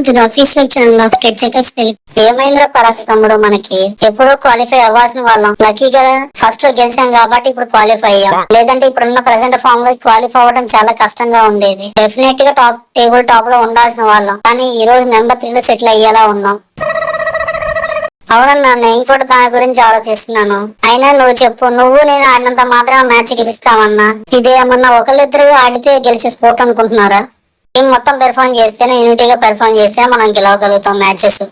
Welcome to the official channel of కెట్ checkers Telugu. ఏమైందిరా పరాక్ తమ్ముడు, మనకి ఎప్పుడో క్వాలిఫై అవ్వాల్సిన వాళ్ళం. లక్కీ కదా ఫస్ట్ లో గెలిచాం కాబట్టి ఇప్పుడు క్వాలిఫై అయ్యాం. లేదంటే ఇప్పుడున్న ప్రెసెంట్ ఫామ్ లో క్వాలిఫై అవ్వడం చాలా కష్టంగా ఉండేది. డెఫినెట్ గా టేబుల్ టాప్ లో ఉండాల్సిన వాళ్ళం, కానీ ఈ రోజు నెంబర్ 3 లో సెటిల్ అయ్యేలా ఉన్నాం. అవునన్నా, నేను కూడా దాని గురించి ఆలోచిస్తున్నాను. అయినా నువ్వు చెప్పు, నువ్వు నేను ఆడినంత మాత్రం మ్యాచ్ గెలుస్తామన్నా? ఇదేమన్నా ఒకళ్ళిద్దరు ఆడితే గెలిచే స్పోర్ట్ అనుకుంటున్నారా? టీం మొత్తం పెర్ఫార్మ్ చేస్తేనే, యూనిటీగా పెర్ఫార్మ్ చేస్తేనే మనం గెలవగలుగుతాం మ్యాచెస్.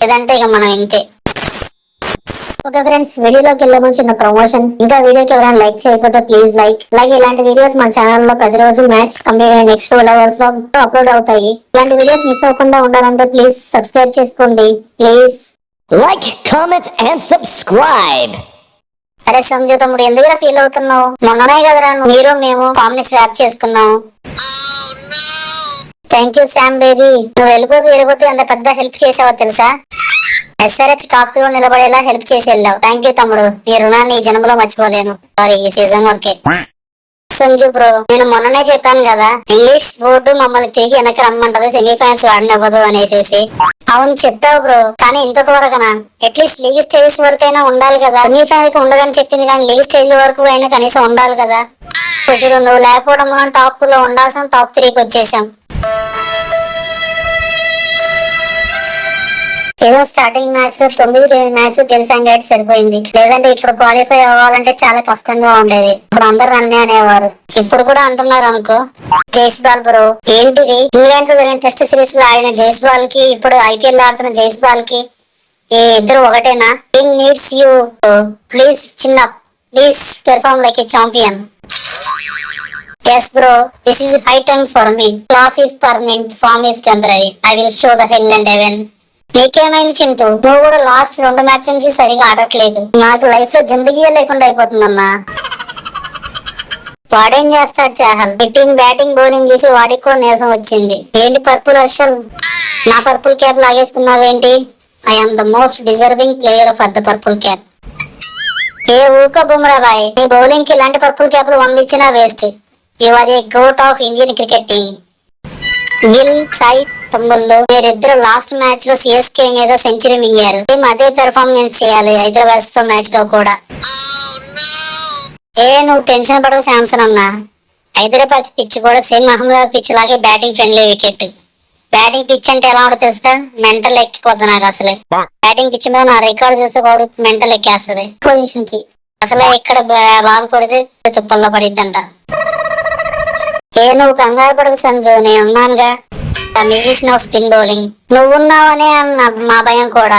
లేదంటే ఇక మనం ఇంతే. ఓకే ఫ్రెండ్స్, వీడియోలోకి వెళ్ళే ముందు చిన్న ప్రమోషన్. ఇంకా వీడియోకి ఎవరైనా లైక్ చేయకపోతే ప్లీజ్ లైక్. అలాగే ఇలాంటి వీడియోస్ మన ఛానల్ లో ప్రతిరోజు మ్యాచ్ కంప్లీట్ అయిన నెక్స్ట్ 12 hours లో అప్లోడ్ అవుతాయి. ఇలాంటి వీడియోస్ మిస్ అవ్వకుండా ఉండాలంటే ప్లీజ్ సబ్స్క్రైబ్ చేసుకోండి please. Like, comment and subscribe. అరే సంజు తమ్ముడు, ఎందుకు ఫీల్ అవుతున్నావు? మొన్ననే కదరా మీరు మేము ఫామ్ ని స్వాప్ చేసుకున్నాం. Thank you Sam baby. నువ్వు వెళ్ళిపోతూ ఎంత పెద్ద హెల్ప్ చేసావో తెలుసా? SRH టాప్ లో నిలబడేలా హెల్ప్ చేసి వెళ్ళావు. థ్యాంక్ యూ తమ్ముడు, నీ రుణాన్ని ఈ జన్మలో మర్చిపోలేను. సారీ, ఈ సీజన్ వరకే. సంజు బ్రో, నేను మొన్ననే చెప్పాను కదా, ఇంగ్లీష్ బోర్డు మమ్మల్ని తిరిగి వెనక్కి రమ్మంటది సెమీఫైనల్స్ ఆడనివ్వదు అనేసి. అవును చెప్పావు బ్రో, కానీ ఇంత త్వరగా అట్లీస్ట్ లీగ్ స్టేజ్ వరకు అయినా ఉండాలి కదా. సెమీఫైనల్ కి ఉండదని చెప్పింది, కానీ లీగ్ స్టేజ్ వరకు అయినా కనీసం ఉండాలి కదా. చూడు, నువ్వు లేకపోవడం మనం టాప్ 2 లో ఉండాల్సిన టాప్ 3కి వచ్చేసాం. ఏదో స్టార్టింగ్ మ్యాచ్ లో 9 మ్యాచ్ గెలిచాం కాబట్టి సరిపోయింది. లేదంటే ఇప్పుడు క్వాలిఫై అవ్వాలంటే చాలా కష్టంగా ఉండేది. ఇప్పుడు అందరు అన్నీ అనేవారు, ఇప్పుడు కూడా అంటున్నారు అనుకో. జైస్వాల్ బ్రో, ఏంటిది? ఇంగ్లాండ్ లో జరిగిన టెస్ట్ సిరీస్ లో ఆడిన జైస్వాల్ కి, ఇప్పుడు IPL ఆడుతున్న జైస్వాల్ కి ఈ ఇద్దరు ఒకటేనా? టీమ్ నీడ్స్ యూ ప్లీజ్ చిన్న, please perform like A champion. Yes bro, this is high time for me. Class is permanent, form is temporary. I will show the hell and heaven. నీకేమైంది చింటూ? నువ్వు కూడా last 2 match నుంచి సరిగా ఆడట్లేదు. నాకు life లో జిందగీయే లేకుండా అయిపోతుందన్నా. వాడేం చేస్తాడు చాహల్? హిట్టింగ్, బ్యాటింగ్, బౌలింగ్ చూసి వాడికి కూడా నీరసం వచ్చింది. ఏంటి పర్పుల్ హర్షల్, నా పర్పుల్ క్యాప్ లాగేసుకున్నావేంటి? I am the most deserving player for the purple cap. ఏ ఊక బుమ్రా బాయ్, నీ బౌలింగ్ కి ఇలాంటి పర్పుల్ క్యాప్లు 100 ఇచ్చినా waste. You are a goat of Indian cricket team. Gill, Sai తమ్ముళ్ళు, మీరిద్దరు లాస్ట్ మ్యాచ్ లో CSK మీద సెంచరీ మింగారు. అదే పెర్ఫార్మెన్స్ చేయాలి హైదరాబాద్ తో మ్యాచ్ లో కూడా. నువ్వు టెన్షన్ పడక శాంసన్ అన్నా. హైదరాబాద్ పిచ్ కూడా సేమ్ అహ్మదాబాద్ పిచ్ లాగే batting friendly wicket. Batting pitch అంటే ఎలా ఉంటుందో తెలుసా? మెంటల్ ఎక్కిపోద్ది నాకు అసలే. బ్యాటింగ్ పిచ్ మీద నా రికార్డ్ చూస్తే కూడా మెంటల్ ఎక్కేస్తుంది. పొజిషన్ కి అసలే ఎక్కడ బాల్ పడితే తుప్పల్లో పడిద్దంట. నువ్వు కంగారు పడకు సంజు, నేను ఉన్నానుగా. మ్యూజిషియన్ ఆఫ్ స్పిన్ బౌలింగ్ నువ్వున్నావనే అన్న మా భయం కూడా.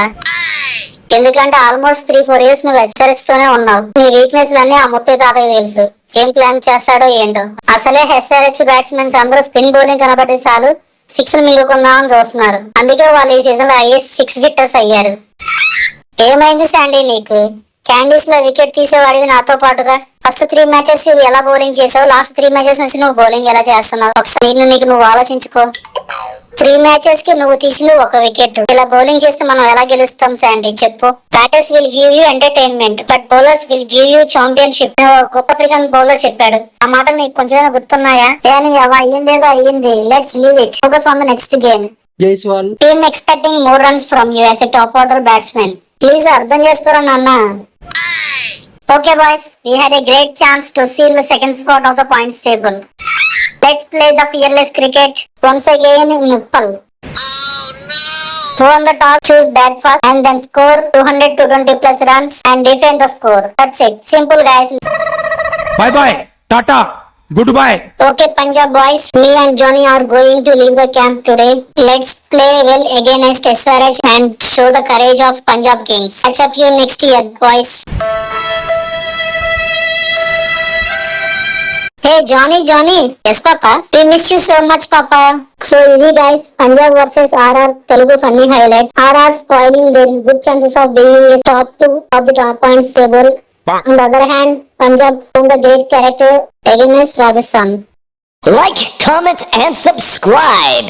ఎందుకంటే ఆల్మోస్ట్ 3-4 years నువ్వు SRH తోనే ఉన్నావు. నీ వీక్నెస్ లన్నీ ఆ ముత్తే తాతకి తెలుసు. ఏం ప్లాన్ చేస్తాడో ఏంటో. అసలే SRH బ్యాట్స్మెన్స్ అందరూ స్పిన్ బౌలింగ్ కనబడితే చాలు 6లు మింగుకుందామని చూస్తున్నారు. అందుకే వాళ్ళు ఈ సీజన్ లో హైయెస్ట్ 6 hitters అయ్యారు. ఏమైంది శాండీ నీకు? క్యాండీస్ లో వికెట్ తీసేవాడివి నాతో పాటుగా. ఫస్ట్ 3 మ్యాచెస్ ఎలా బౌలింగ్ చేసావు, లాస్ట్ 3 మ్యాచెస్ నుంచి నువ్వు బౌలింగ్ ఎలా చేస్తున్నావు? ఒకసారి నువ్వు ఆలోచించుకో. 3 మ్యాచెస్ కి నువ్వు తీసింది 1 వికెట్. ఇలా బౌలింగ్ చేస్తే మనం ఎలా గెలుస్తాం శాండీ చెప్పు? Batters will give you entertainment but bowlers will give you championship. గొప్ప ఆఫ్రికన్ బౌలర్ చెప్పాడు. ఆ మాటలు నీకు కొంచెమైనా గుర్తున్నాయా? అయ్యిందేదో అయ్యింది, let's leave it, focus on the next game. Jaiswal team expecting more runs from you as a top order batsmen. Please అర్థం చేసుకోరా నాన్న. Okay boys, we had a great chance to seal the second spot of the points table. Let's play the fearless cricket once again in Uppal. Who won the toss, choose bat first and then score 200 to 20 plus runs and defend the score. That's it. Simple guys. Bye bye. Tata. Goodbye. Okay Punjab boys, me and Johnny are going to leave the camp today. Let's play well against SRH and show the courage of Punjab Kings. Catch up you next year boys. Hey Johnny. Yes Papa, we miss you so much Papa. So ఇది guys, Punjab versus RR Telugu funny highlights. RR spoiling, there is good chances of being a top 2 of the top points table. On the other hand, Punjab from the great character against Rajasthan. Like, comment and subscribe.